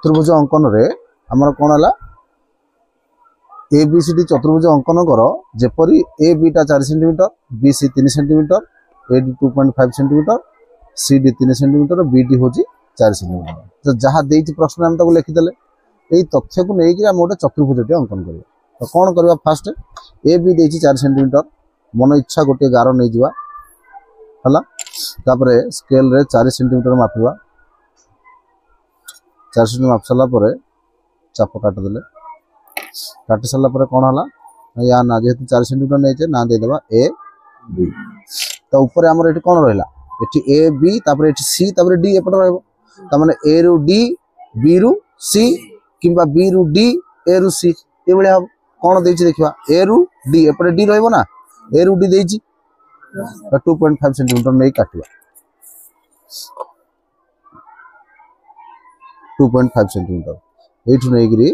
चतुर्भुज अंकन रे हमर कोन हला ABCD चतुर्भुज अंकन करो जेपरी AB टा 4 centimetre BC 3 centimetre AD 2.5 centimetre CD 3 centimetre BD होची 4 सेंटीमीटर तो जहाँ देइछि प्रश्न हम ताको लिखि देले एई तथ्य को नै कि हम ओटा चतुर्भुज टे अंकन करबा तो कोन करबा फास्ट AB देइछि 4 सेंटीमीटर मन इच्छा गोटे गार नै जिवा हला तापरे स्केल रे 4 सेंटीमीटर मापवा 4 सेंटीमीटर माप सला परे चाप काट देले काटी सारा पर कौन हला या ना जेहेतु 4 सेंटीमीटर नहीं ना दे देबा ए बी तो ऊपर हमर एठी कौन रहला एठी ए बी तापर एठी सी तापर डी एपट रहबो त माने ए रु डी बी रु सी किबा बी रु डी ए रु सी ए बळे हम कौन देछि देखिबा ए रु डी एपट डी रहबो ना ए रु डी देछि 2.5 सेंटीमीटर नै काटबा 2.5 सेंटीमीटर एठी नै गिरी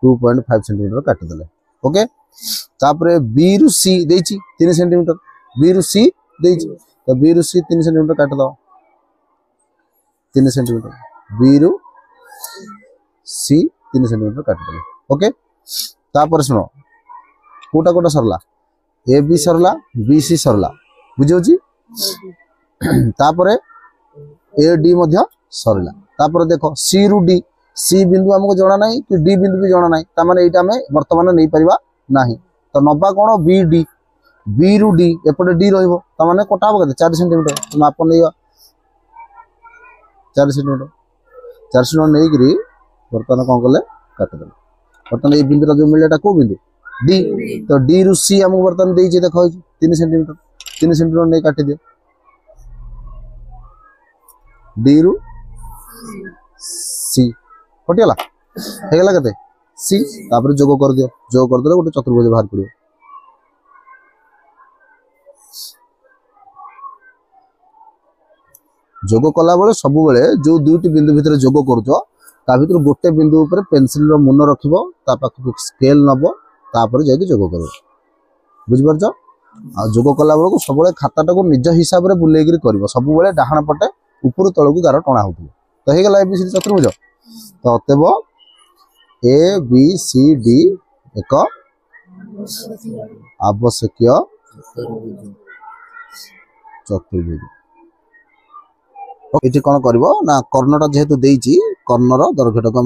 2.5 सेंटीमीटर काट देले ओके तापरे बी रु सी देछि 3 सेंटीमीटर बी रु सी देछि तो बी रु सी 3 सेंटीमीटर काट दो 3 सेंटीमीटर बी रु सी 3 सेंटीमीटर काट देले ओके तापर सुनो कोटा कोटा सरला ए बी सरला बी सी सरला बुझियोछि तापरे ए डी मध्य सरला तापर देखो सी रु डी सी बिंदु हमको जाना नहीं कि डी बिंदु भी जाना नहीं ता माने एटा में वर्तमान नहीं परिबा नहीं तो नबा कोन बी डी बी रु डी एपटे डी रहइबो ता माने कोटाबो कते 4 सेंटीमीटर तो माप नैया 4 सेंटीमीटर नहीं गिरी वर्तमान कोन करले काट दे वर्तमान ए बिंदु जो मिलेटा को बिंदु डी तो डी रु सी हमको वर्तमान देइ जे देखो 3 सेंटीमीटर नहीं काट दियो डी रु सी कटिला हेगला कते सी तापर जोग कर दियो गोटे चतुर्भुज बाहर पड़ियो जोग कला बेले सब बेले जो दुईटी बिंदु भितर जोग करूछो ता भितर गोटे बिंदु ऊपर पेंसिल रो मुन रखिबो ता पाखु स्केल नबो तापर जाई जोग करो बुझ परछो आ जोग कला बेले को सब बेले खाताटा को निज हिसाब रे बुलेगिरी करबो सब बेले डाहाण पटे ऊपर तळ को गार टणा होतबो तो हेगला ABCD चतुर्भुज तो अतएव ए बी सी डी एक आवश्यक चतुर्भुज ये कौन कर ना कर्णटा जेहेतु देइछि कर्णर दैर्घ्यटा को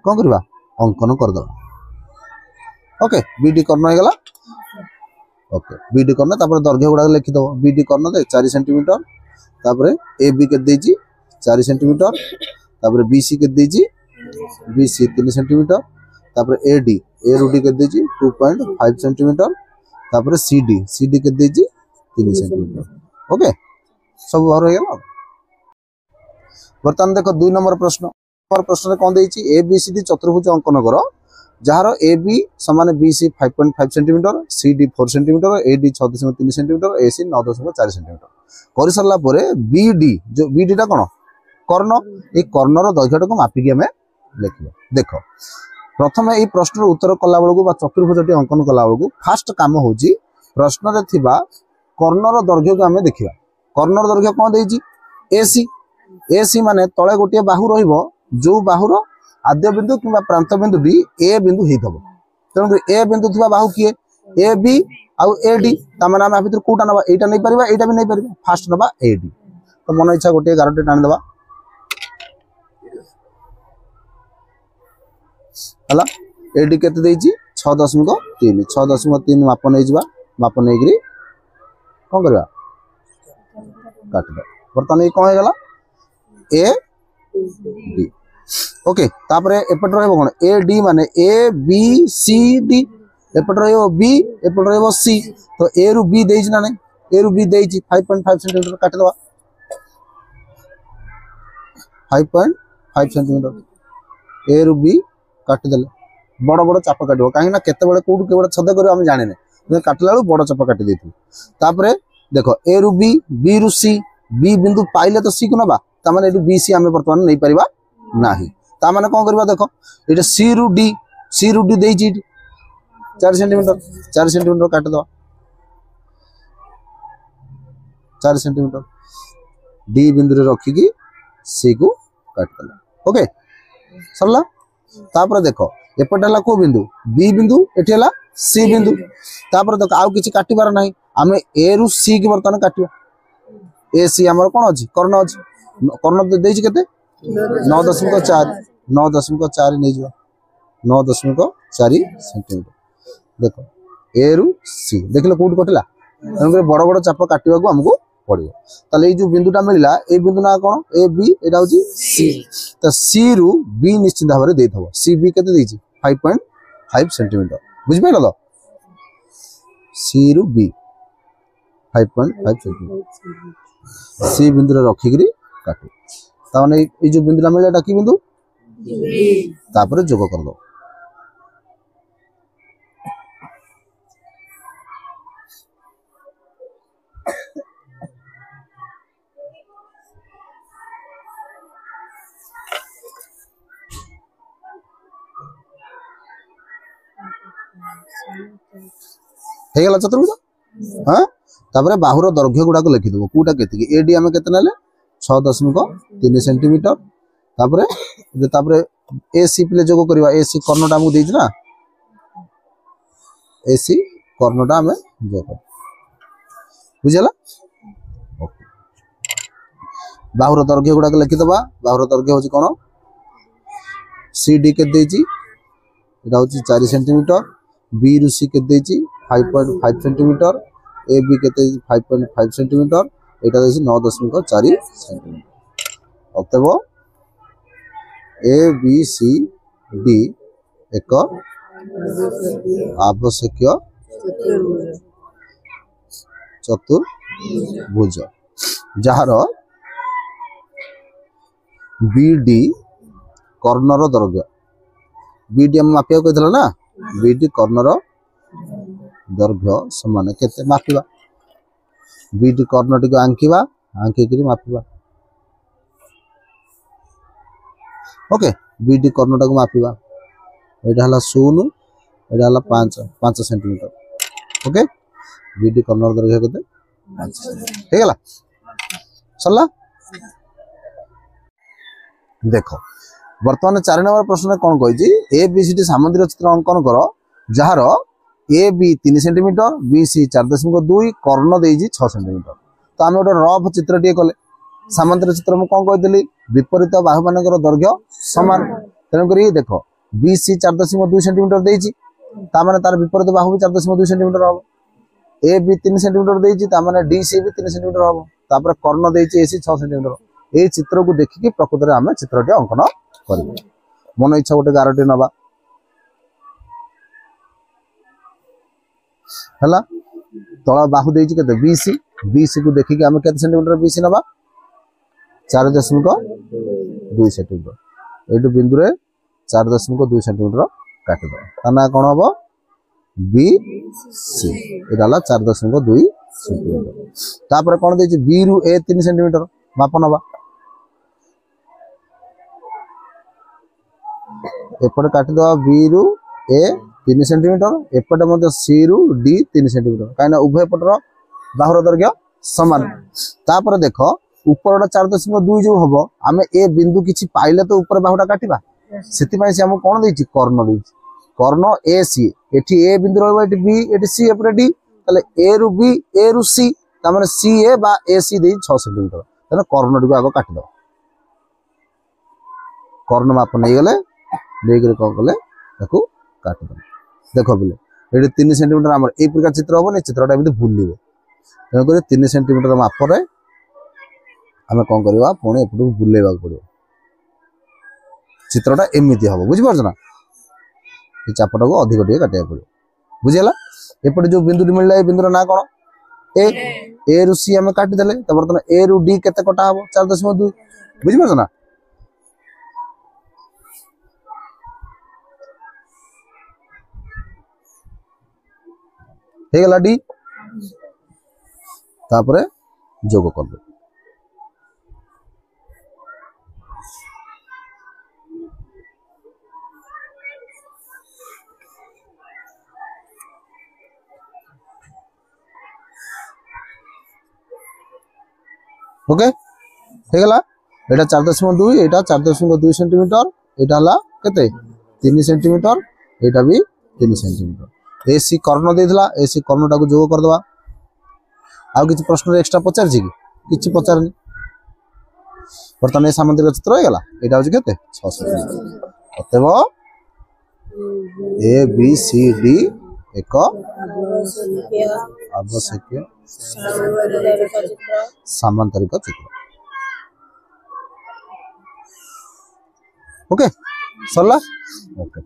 कौन करवा अंकन करद ओके बीडी कर्ण हो गला ओके बीडी कर्ण तापर दैर्घ्य गुडा लिखिदो बीडी कर्ण दे 4 सेंटीमीटर तापर ए बी के देइछि 4 सेंटीमीटर तापर बी सी के देइछि बी सी 3 सेंटीमीटर तापर ए डी के देइछि 2.5 सेंटीमीटर तापर सी डी के देइछि 3 सेंटीमीटर ओके सब भर हो गेल बर्तमान देखो 2 नंबर प्रश्न रे कोन देइछि ए बी सी डी चतुर्भुज अंकन करो जहार ए बी समान B C 5.5 centimetre C D 4 centimetre A D 6.3 centimetre A C 9.4 centimetre कर सरला परे बी डी जो बी डी टा कोन कर्ण ए कर्णर दैर्घ्यटा को मापिकी हमें लिखिबो देखो प्रथम ए प्रश्न उत्तर कला बेलू बा चतुर्भुजटी अंकन कला बेलू फास्ट काम होची प्रश्न रे थिबा कर्णर दैर्घ्य को हमें देखिबा कर्णर दैर्घ्य कोन देइची एसी माने तळे गोटे बाहु रहिबो जो बाहुर आद्य बिंदु किबा प्रांत बिंदु डी ए बिंदु हेतबो तनो ए बिंदु थिबा बाहु किए ए बी आउ ए डी ता माने हम भितर कोटा नबा एटा नै परिबा एटा भी नै परिबा फास्ट नबा ए डी तो मन इच्छा गोटे गारटे टाणी दबा हला एडी केते देइची 6.3 माप नै जिबा माप नै गिरी कोन करबा काट दे वर्तमान ए कोन हे गला ए डी ओके तापरे एपट रहबो कोन ए डी माने ए बी सी डी एपट रहबो बी एपट रहबो सी तो ए रु बी देइची ना नै ए रु बी देइची 5.5 सेंटीमीटर काट दवा 5.5 सेंटीमीटर ए रु बी काट देले बड़ बड़ चाप काटबो काहे ना केते बेले कोड केवड छद करियो हम जाने नै काटला बेलू बड़ चाप काटी देथि तापरे देखो ए रु बी रु सी बी बिंदु पाइले तो सी को नबा ता माने एटू बी सी हमें वर्तमान नै परिबा नाही ता माने कोन करबा देखो एटा सी रु डी देइची 4 सेंटीमीटर काट दो 4 सेंटीमीटर डी बिंदु रे रखी की सी को काट दला ओके सरला तापर देख एपटे हला को बिंदु बी बिंदु एठी हला सी बिंदु तापर देख आउ किछि काटिबार नाही आमे ए रु सी के बर्तन काटिबा ए सी हमर कोन अछि कर्ण देछि केते 9.4 9.4 नै जिवा 9.4 सेंटीमीटर देख ए रु सी देखले कोड कटला तनके बड़ बड़ चाप काटिबा को हमको पड़ियो ताले ए जो बिंदुटा मिलला ए बिंदु ना कोन ए बी एटा होची सी त सी रु बी निश्चित भाबरे देथबो सी बी केते देछि 5.5 सेंटीमीटर बुझ पाइलो तो सी रु बी 5.5 सेंटीमीटर सी बिंदु रे रखी करी काटो ताने ए जो बिंदुटा मिलला एटा की बिंदु तापर जोग कर दो हे गला चतुर्भुज हां तापर बाहुर दैर्घ्य गुडा को लिखि देबो कोटा केति एडी हम केते नेले 6.3 सेंटीमीटर तापर एसी प्ले जोग करबा एसी कर्णटा हमु देछि ना एसी कर्णटा हम जोग बुझला बाहुर दैर्घ्य गुडा को लिखि देबा बाहुर दैर्घ्य होछि कोन सीडी के देछि एटा होछि 4 सेंटीमीटर बी रु सी के देछि 5.5 सेंटीमीटर ए बी के 5.5 सेंटीमीटर एटा देछि 9.4 सेंटीमीटर अतएव ए बी सी डी एक आवश्यक चतुर्भुज जार बीडी कर्णर दैर्घ्य बीडी हम मापिया कहथला ना बीडी कर्णर दैर्घ्य समान केते मापिबा बीडी कर्णटी को आंकिबा आंकी करी मापिबा ओके बीडी कर्णटा को मापिबा एटा हला 0 एटा हला 5 सेंटीमीटर ओके बीडी कर्णर दैर्घ्य केते 5 हे गला सरला देखो वर्तमान 4 नंबर प्रश्न में कौन कही ए बी सी डी सामंद्र चित्र अंकन कर जार A B 3 centimetre B C 4.2 कर्ण देजी 6 सेंटीमीटर तो आम गोटे रफ चित्र टे कले सामंद्र चित्र में कौन कही विपरीत बाहु मान दैर्घ्य सामान तेणुक देख बी सी 4.2 सेंटीमीटर देजी तार तार विपरीत बाहु भी 4.2 सेंटीमीटर हम ए बी 3 सेंटीमीटर देजी डी सी भी 3 सेंटीमीटर हम तापर कर्ण देजी ए सी 6 सेंटीमीटर ये चित्र को देखिकी प्रकृत में आम चित्रटी अंकन कर मन इच्छा गोटे गारटी नवा है तला बाहु देछि केते बीसी को देखिकी आम केते सेंटीमीटर बीसी नवा 4.2 सेंटीमीटर एटू बिंदु रे 4.2 सेंटीमीटर काटि दो ताना कोन हबो बी सी एडाला 4.2 सेंटीमीटर तापर कोन देछि बी रु ए 3 सेंटीमीटर माप नवा एपटे काटि दवा बी रु ए 3 सेंटीमीटर एपटे मते सी रु डी 3 सेंटीमीटर काइना उभय पटर बाहुर दैर्घ्य समान तापर देखो ऊपरटा 4.2 जो हबो आमे ए बिंदु किछि पाइले तो ऊपर बाहुटा काटिबा सेति पय से हम कोन देछि कर्ण देछि कर्ण ए सी एठी ए बिंदु रहबो एठी बी एठी सी एपटे डी तले ए रु बी ए रु सी त माने सी ए बा ए सी दे 6 सेंटीमीटर तने कर्णटी को आगो काटि दो कर्ण माप नै गेले देख कौन कले काट देख बोले ये 3 सेंटीमीटर आम ए प्रकार चित्र हम चित्रटा एमती बुलवे तेणुक 3 सेंटीमीटर मापरे आम कौन करवा पुणी एपट बुलेवा पड़ो चित्रटा एमती हम बुझीपार ना ये चापटा को अधिक टे काटा पड़ो बुझीगला एपटे जो बिंदु मिलला बिंदुर ना कौन ए रु सी आम काटिदेले बर्तमान ए रु डी केते कटा हम 4.2 बुझीपार ना हे गला डी तापरे जोग कर दो ओके हे गला एटा 4.2 एटा 4.2 सेंटीमीटर एटा हला केते 3 सेंटीमीटर एटा भी 3 सेंटीमीटर एसी कर्ण देथिला एसी कर्णटा को जोग कर दवा आ किछि प्रश्न एक्स्ट्रा पचार छी किछि पचारनी बर्तमान ए सामुद्रिक चित्र हो गला एटा होछि केते 6 सेंटीमीटर अतएव ए बी सी डी एक आवश्यक सामांतरिक चित्र ओके सरला ओके